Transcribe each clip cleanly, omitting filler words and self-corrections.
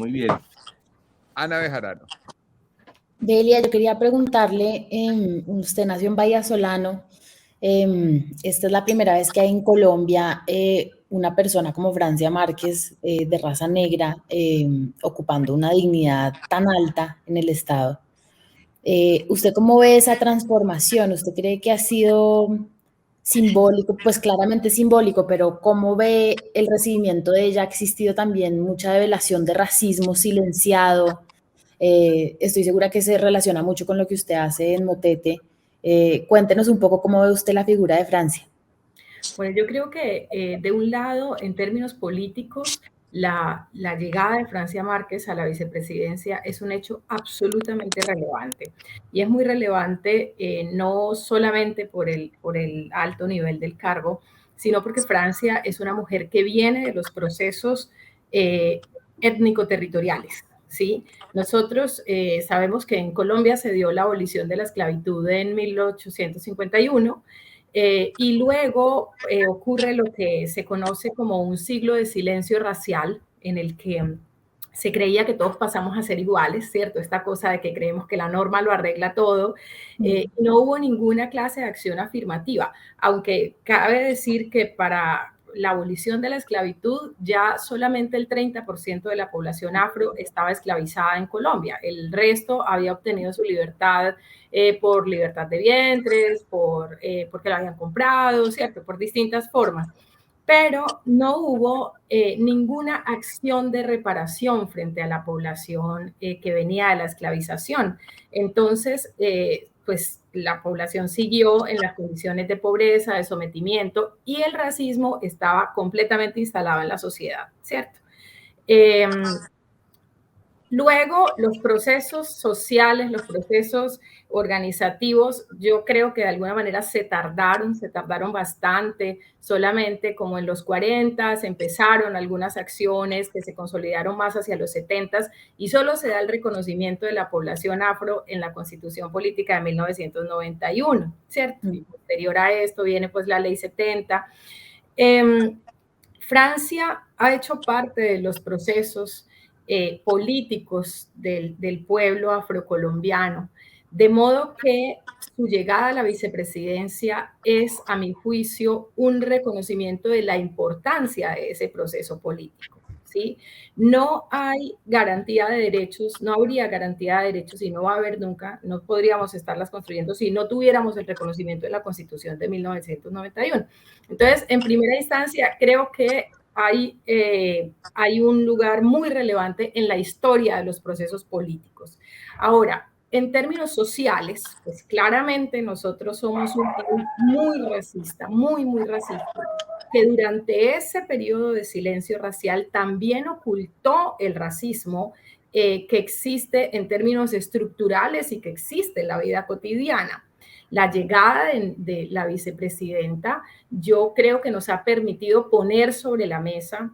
Muy bien. Ana Bejarano. Delia, yo quería preguntarle, usted nació en Vallasolano, esta es la primera vez que hay en Colombia una persona como Francia Márquez, de raza negra, ocupando una dignidad tan alta en el Estado. ¿Usted cómo ve esa transformación? ¿Usted cree que ha sido simbólico? Pues claramente simbólico, pero ¿cómo ve el recibimiento de ella? Ha existido también mucha develación de racismo silenciado. Estoy segura que se relaciona mucho con lo que usted hace en Motete. Cuéntenos un poco cómo ve usted la figura de Francia. Bueno, yo creo que de un lado, en términos políticos, la llegada de Francia Márquez a la vicepresidencia es un hecho absolutamente relevante. Y es muy relevante no solamente por el alto nivel del cargo, sino porque Francia es una mujer que viene de los procesos étnico-territoriales. ¿Sí? Nosotros sabemos que en Colombia se dio la abolición de la esclavitud en 1851. Y luego ocurre lo que se conoce como un siglo de silencio racial, en el que se creía que todos pasamos a ser iguales, ¿cierto? Esta cosa de que creemos que la norma lo arregla todo. No hubo ninguna clase de acción afirmativa, aunque cabe decir que para la abolición de la esclavitud ya solamente el 30% de la población afro estaba esclavizada en Colombia. El resto había obtenido su libertad por libertad de vientres, porque lo habían comprado, ¿cierto? Por distintas formas. Pero no hubo ninguna acción de reparación frente a la población que venía de la esclavización. Entonces, pues la población siguió en las condiciones de pobreza, de sometimiento, y el racismo estaba completamente instalado en la sociedad, ¿cierto? Luego, los procesos sociales, los procesos organizativos, yo creo que de alguna manera se tardaron bastante. Solamente como en los 40 se empezaron algunas acciones que se consolidaron más hacia los 70 y solo se da el reconocimiento de la población afro en la Constitución Política de 1991, ¿cierto? Y posterior a esto viene pues la Ley 70. Francia ha hecho parte de los procesos políticos del pueblo afrocolombiano, de modo que su llegada a la vicepresidencia es, a mi juicio, un reconocimiento de la importancia de ese proceso político, ¿sí? No hay garantía de derechos, no habría garantía de derechos y no va a haber nunca, no podríamos estarlas construyendo si no tuviéramos el reconocimiento de la Constitución de 1991. Entonces, en primera instancia, creo que hay un lugar muy relevante en la historia de los procesos políticos. Ahora, en términos sociales, pues claramente nosotros somos un país muy racista, muy racista, que durante ese periodo de silencio racial también ocultó el racismo que existe en términos estructurales y que existe en la vida cotidiana. La llegada de la vicepresidenta, yo creo que nos ha permitido poner sobre la mesa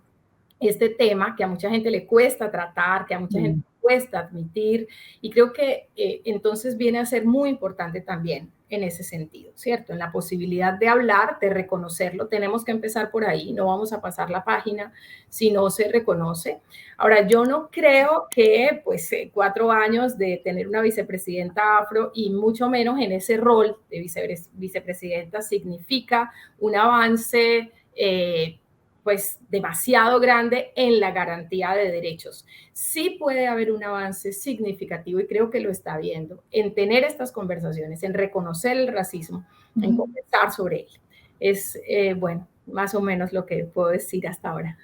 este tema que a mucha gente le cuesta tratar, que a mucha gente le cuesta admitir, y creo que entonces viene a ser muy importante también en ese sentido, ¿cierto? En la posibilidad de hablar, de reconocerlo, tenemos que empezar por ahí, no vamos a pasar la página si no se reconoce. Ahora, yo no creo que, pues, 4 años de tener una vicepresidenta afro y mucho menos en ese rol de vicepresidenta significa un avance pues demasiado grande en la garantía de derechos. Sí puede haber un avance significativo y creo que lo está viendo en tener estas conversaciones, en reconocer el racismo, en conversar sobre él. Es, bueno, más o menos lo que puedo decir hasta ahora.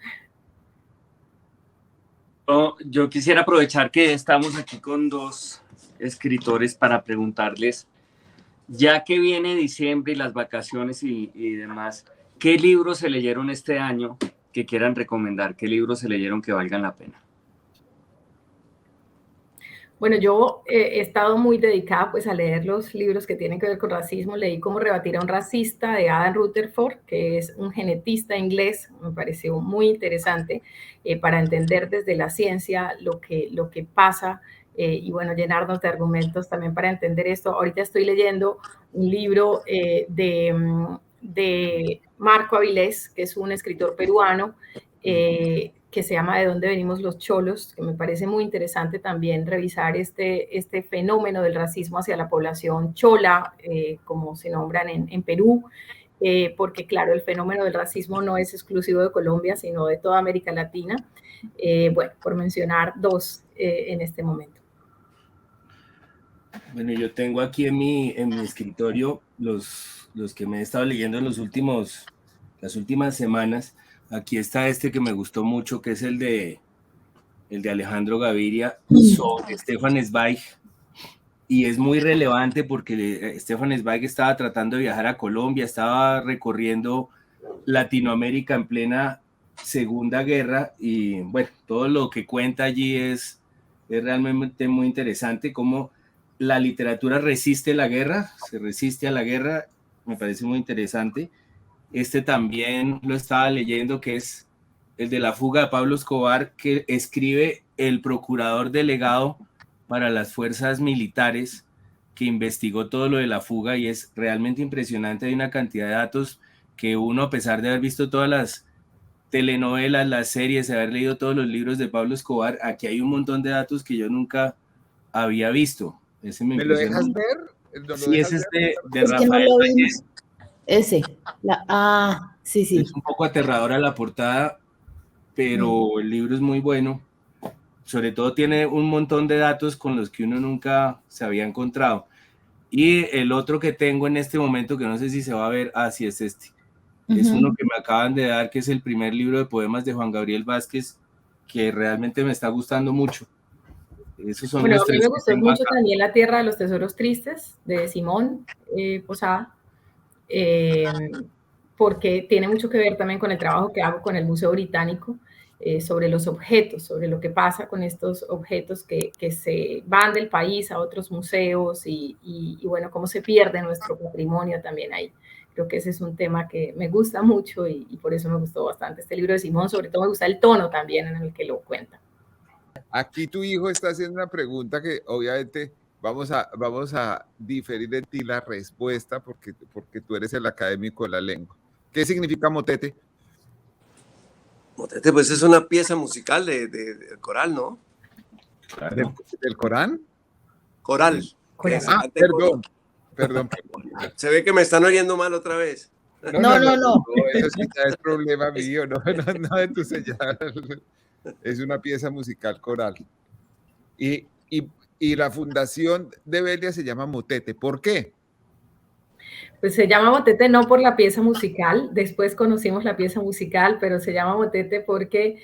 Yo quisiera aprovechar que estamos aquí con dos escritores para preguntarles, ya que viene diciembre y las vacaciones y demás, ¿qué libros se leyeron este año que quieran recomendar? ¿Qué libros se leyeron que valgan la pena? Bueno, yo he estado muy dedicada pues a leer los libros que tienen que ver con racismo. Leí Cómo rebatir a un racista de Adam Rutherford, que es un genetista inglés. Me pareció muy interesante para entender desde la ciencia lo que pasa y bueno, llenarnos de argumentos también para entender esto. Ahorita estoy leyendo un libro de Marco Avilés, que es un escritor peruano, que se llama ¿De dónde venimos los cholos?, que me parece muy interesante también revisar este fenómeno del racismo hacia la población chola, como se nombran en Perú, porque claro, el fenómeno del racismo no es exclusivo de Colombia, sino de toda América Latina. Bueno, por mencionar dos en este momento. Bueno, yo tengo aquí en mi escritorio los que me he estado leyendo en las últimas semanas. Aquí está este que me gustó mucho, que es el de Alejandro Gaviria sobre Stefan Zweig, y es muy relevante porque Stefan Zweig estaba tratando de viajar a Colombia, estaba recorriendo Latinoamérica en plena Segunda Guerra, y bueno, todo lo que cuenta allí es realmente muy interesante, cómo la literatura resiste la guerra, se resiste a la guerra, me parece muy interesante. Este también lo estaba leyendo, que es el de La fuga de Pablo Escobar, que escribe el procurador delegado para las fuerzas militares, que investigó todo lo de la fuga, y es realmente impresionante. Hay una cantidad de datos que uno, a pesar de haber visto todas las telenovelas, las series, haber leído todos los libros de Pablo Escobar, aquí hay un montón de datos que yo nunca había visto. Ese me lo dejas impresionó. ver? Sí, es de Es que no Rafael lo Reyes. vimos. Ese. Sí, sí. Es un poco aterradora la portada, pero el libro es muy bueno. Sobre todo tiene un montón de datos con los que uno nunca se había encontrado. Y el otro que tengo en este momento, que no sé si se va a ver, sí es este. Es uno que me acaban de dar, que es el primer libro de poemas de Juan Gabriel Vázquez, que realmente me está gustando mucho. Esos son Bueno, los a mí tres me que gustó tengo mucho acá. también La tierra de los tesoros tristes, de Simón Posada, porque tiene mucho que ver también con el trabajo que hago con el Museo Británico, sobre los objetos, sobre lo que pasa con estos objetos que se van del país a otros museos y bueno, cómo se pierde nuestro patrimonio también ahí. Creo que ese es un tema que me gusta mucho y por eso me gustó bastante este libro de Simón. Sobre todo me gusta el tono también en el que lo cuenta. Aquí tu hijo está haciendo una pregunta que obviamente vamos a diferir en ti la respuesta porque tú eres el académico de la lengua. ¿Qué significa motete? Motete, pues es una pieza musical del coral, ¿no? Claro. ¿Del Corán? Coral. Perdón. Se ve que me están oyendo mal otra vez. No. Eso sí ya es problema mío, no de tu señal. Es una pieza musical coral. Y la fundación de Belia se llama Motete. ¿Por qué? Pues se llama motete no por la pieza musical, después conocimos la pieza musical, pero se llama motete porque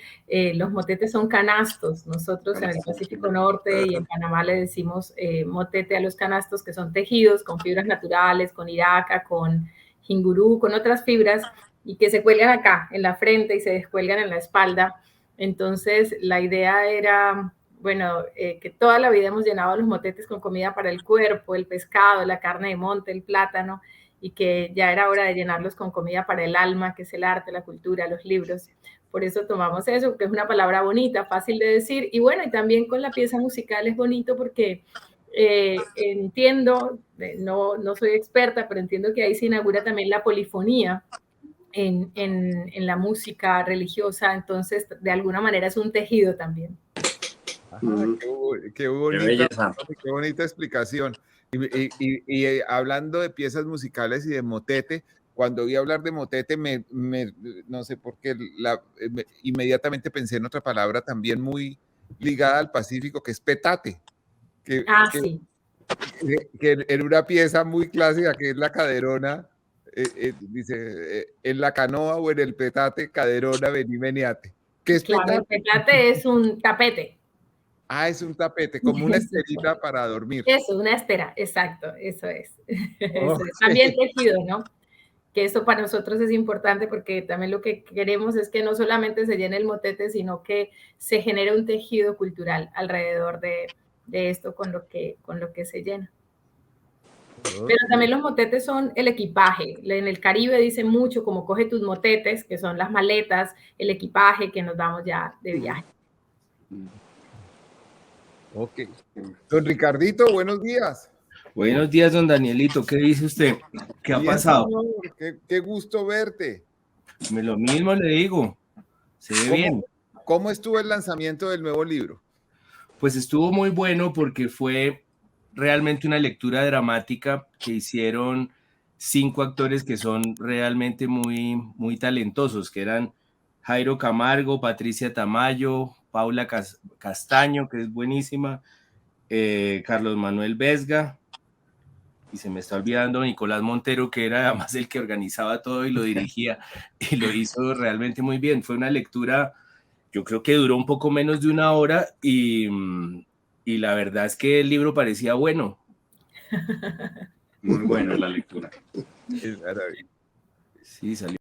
los motetes son canastos. Nosotros en el Pacífico Norte y en Panamá le decimos motete a los canastos, que son tejidos con fibras naturales, con iraca, con jingurú, con otras fibras, y que se cuelgan acá en la frente y se descuelgan en la espalda. Entonces la idea era, bueno, que toda la vida hemos llenado los motetes con comida para el cuerpo, el pescado, la carne de monte, el plátano, y que ya era hora de llenarlos con comida para el alma, que es el arte, la cultura, los libros. Por eso tomamos eso, que es una palabra bonita, fácil de decir, y bueno, y también con la pieza musical es bonito porque entiendo, no soy experta, pero entiendo que ahí se inaugura también la polifonía en la música religiosa, entonces de alguna manera es un tejido también. Qué bonita explicación. Y hablando de piezas musicales y de motete, cuando oí hablar de motete, no sé por qué, inmediatamente pensé en otra palabra también muy ligada al Pacífico, que es petate. Sí. Que en una pieza muy clásica, que es la caderona, dice, en la canoa o en el petate, caderona, vení, meneate. ¿Qué es petate? El petate es un tapete. Es un tapete, como una esterita para dormir. Eso, una estera, exacto, eso es. Eso es. También tejido, ¿no? Que eso para nosotros es importante porque también lo que queremos es que no solamente se llene el motete, sino que se genere un tejido cultural alrededor de esto con lo que se llena. Pero también los motetes son el equipaje. En el Caribe dicen mucho como coge tus motetes, que son las maletas, el equipaje que nos damos ya de viaje. Ok. Don Ricardito, buenos días. Buenos días, don Danielito. ¿Qué dice usted? ¿Qué ha pasado? Qué gusto verte. Lo mismo le digo. Se ve bien. ¿Cómo estuvo el lanzamiento del nuevo libro? Pues estuvo muy bueno porque fue realmente una lectura dramática que hicieron 5 actores que son realmente muy, muy talentosos, que eran Jairo Camargo, Patricia Tamayo, Paula Castaño, que es buenísima, Carlos Manuel Vesga, y se me está olvidando Nicolás Montero, que era además el que organizaba todo y lo dirigía, y lo hizo realmente muy bien. Fue una lectura, yo creo que duró un poco menos de 1 hora, y la verdad es que el libro parecía bueno. Muy buena la lectura. Es maravilloso. Sí, salió.